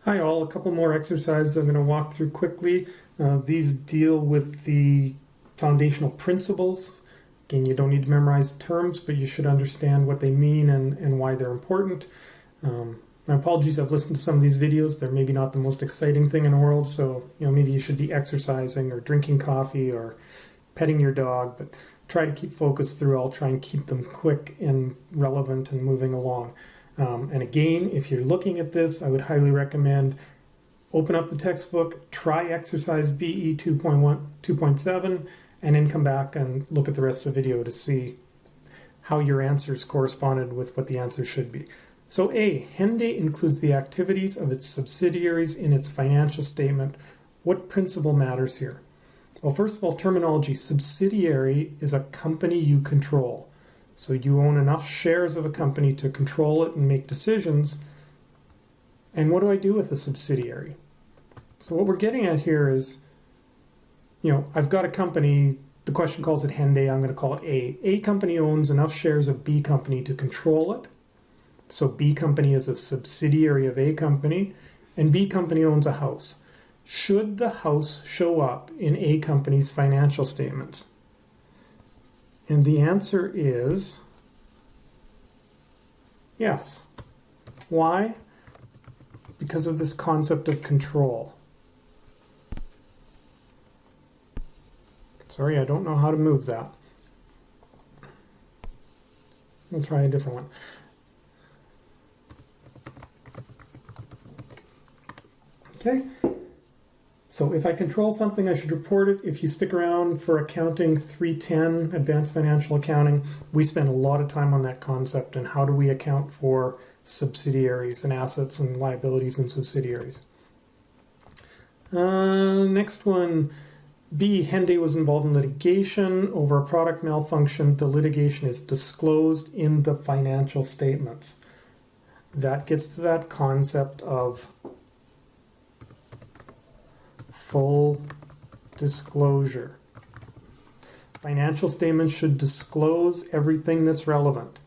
Hi all, a couple more exercises I'm going to walk through quickly. These deal with the foundational principles. Again, you don't need to memorize terms, but you should understand what they mean and why they're important. My apologies, I've listened to some of these videos. They're maybe not the most exciting thing in the world, so maybe you should be exercising or drinking coffee or petting your dog, but try to keep focused through. I'll try and keep them quick and relevant and moving along. And again, if you're looking at this, I would highly recommend open up the textbook, try exercise BE2.7, and then come back and look at the rest of the video to see how your answers corresponded with what the answer should be. So A, Henday includes the activities of its subsidiaries in its financial statement. What principle matters here? Well, first of all, terminology. Subsidiary is a company you control. So you own enough shares of a company to control it and make decisions. And what do I do with a subsidiary? So what we're getting at here is, I've got a company, the question calls it Henday, I'm going to call it A. A company owns enough shares of B company to control it. So B company is a subsidiary of A company, and B company owns a house. Should the house show up in A company's financial statements? And the answer is yes. Why? Because of this concept of control. Sorry, I don't know how to move that. We'll try a different one. Okay. So if I control something, I should report it. If you stick around for accounting 310, advanced financial accounting, we spend a lot of time on that concept and how do we account for subsidiaries and assets and liabilities in subsidiaries. Next one, B, Henday was involved in litigation over a product malfunction. The litigation is disclosed in the financial statements. That gets to that concept of full disclosure. Financial statements should disclose everything that's relevant.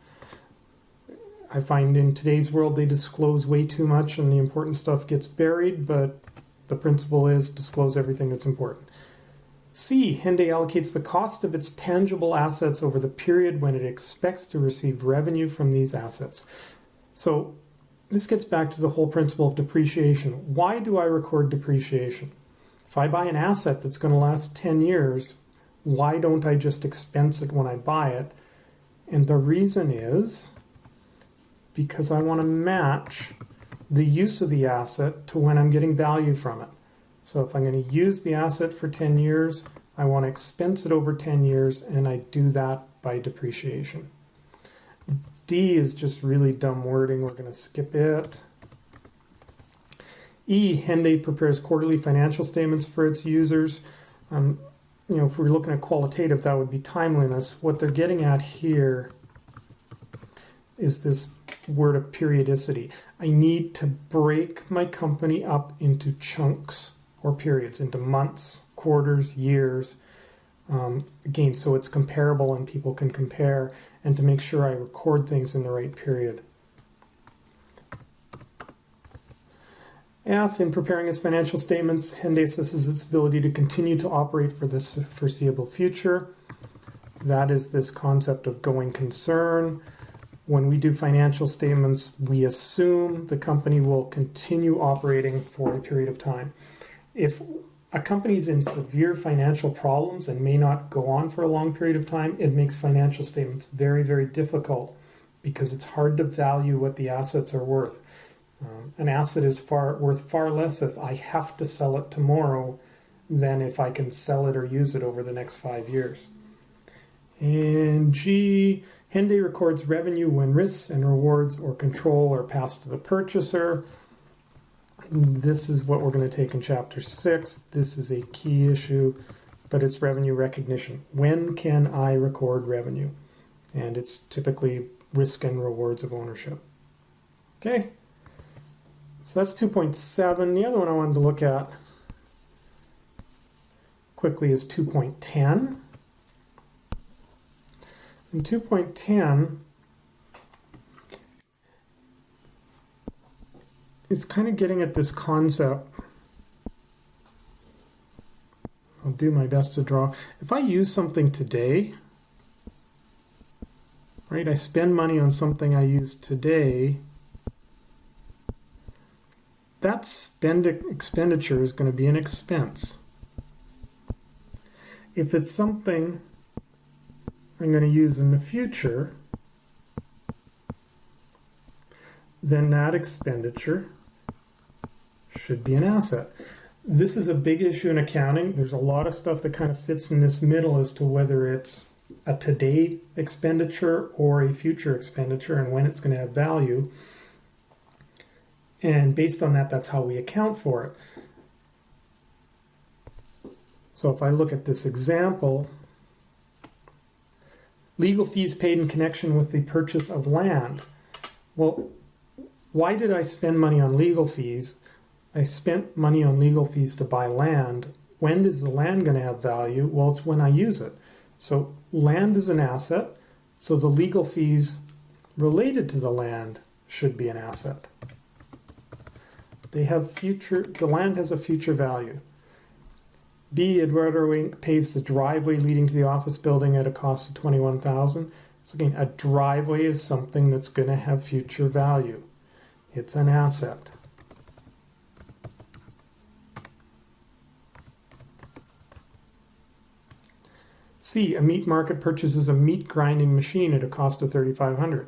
I find in today's world they disclose way too much and the important stuff gets buried, but the principle is disclose everything that's important. C, Henday allocates the cost of its tangible assets over the period when it expects to receive revenue from these assets. So this gets back to the whole principle of depreciation. Why do I record depreciation? If I buy an asset that's going to last 10 years, why don't I just expense it when I buy it? And the reason is because I want to match the use of the asset to when I'm getting value from it. So if I'm going to use the asset for 10 years, I want to expense it over 10 years, and I do that by depreciation. D is just really dumb wording. We're going to skip it. E, Henday prepares quarterly financial statements for its users. If we're looking at qualitative, that would be timeliness. What they're getting at here is this word of periodicity. I need to break my company up into chunks or periods, into months, quarters, years. Again, so it's comparable and people can compare, and to make sure I record things in the right period. F, in preparing its financial statements, Henday assesses its ability to continue to operate for the foreseeable future. That is this concept of going concern. When we do financial statements, we assume the company will continue operating for a period of time. If a company is in severe financial problems and may not go on for a long period of time, it makes financial statements very, very difficult because it's hard to value what the assets are worth. An asset is worth far less if I have to sell it tomorrow than if I can sell it or use it over the next 5 years. And G, Henday records revenue when risks and rewards or control are passed to the purchaser. This is what we're going to take in Chapter 6. This is a key issue, but it's revenue recognition. When can I record revenue? And it's typically risk and rewards of ownership. Okay. So that's 2.7. The other one I wanted to look at quickly is 2.10. In 2.10, is kind of getting at this concept. I'll do my best to draw. If I use something today, right, I spend money on something I use today, that expenditure is going to be an expense. If it's something I'm going to use in the future, then that expenditure should be an asset. This is a big issue in accounting. There's a lot of stuff that kind of fits in this middle as to whether it's a today expenditure or a future expenditure and when it's going to have value. And based on that, that's how we account for it. So if I look at this example, legal fees paid in connection with the purchase of land. Well, why did I spend money on legal fees? I spent money on legal fees to buy land. When is the land going to have value? Well, it's when I use it. So land is an asset, so the legal fees related to the land should be an asset. The land has a future value. B, Eduardo Inc. paves the driveway leading to the office building at a cost of $21,000. So again, a driveway is something that's going to have future value. It's an asset. C, a meat market purchases a meat grinding machine at a cost of $3,500.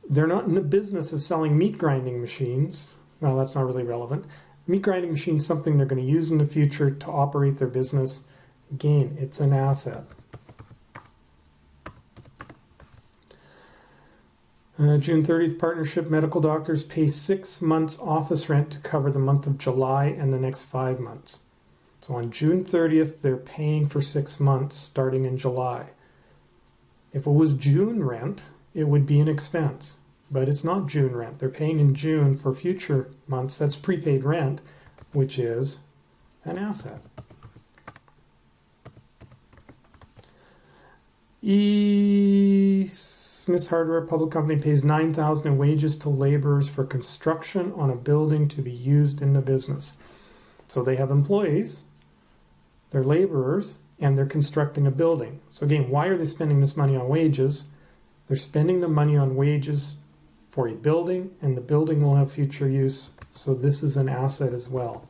They're not in the business of selling meat grinding machines. Well, that's not really relevant. Meat grinding machine is something they're going to use in the future to operate their business. Again, it's an asset. June 30th, partnership medical doctors pay 6 months office rent to cover the month of July and the next 5 months. So on June 30th, they're paying for 6 months starting in July. If it was June rent, it would be an expense. But it's not June rent. They're paying in June for future months. That's prepaid rent, which is an asset. E. Smith's Hardware Public Company pays $9,000 in wages to laborers for construction on a building to be used in the business. So they have employees, they're laborers, and they're constructing a building. So again, why are they spending this money on wages? They're spending the money on wages for a building, and the building will have future use, so this is an asset as well.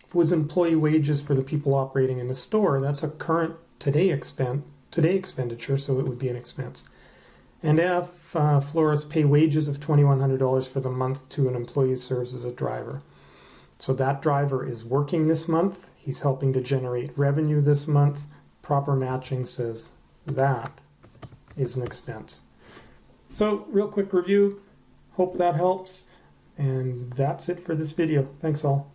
If it was employee wages for the people operating in the store, that's a current today expenditure, so it would be an expense. And F, florists pay wages of $2,100 for the month to an employee who serves as a driver. So that driver is working this month, he's helping to generate revenue this month. Proper matching says that is an expense. So, real quick review. Hope that helps. And that's it for this video. Thanks all.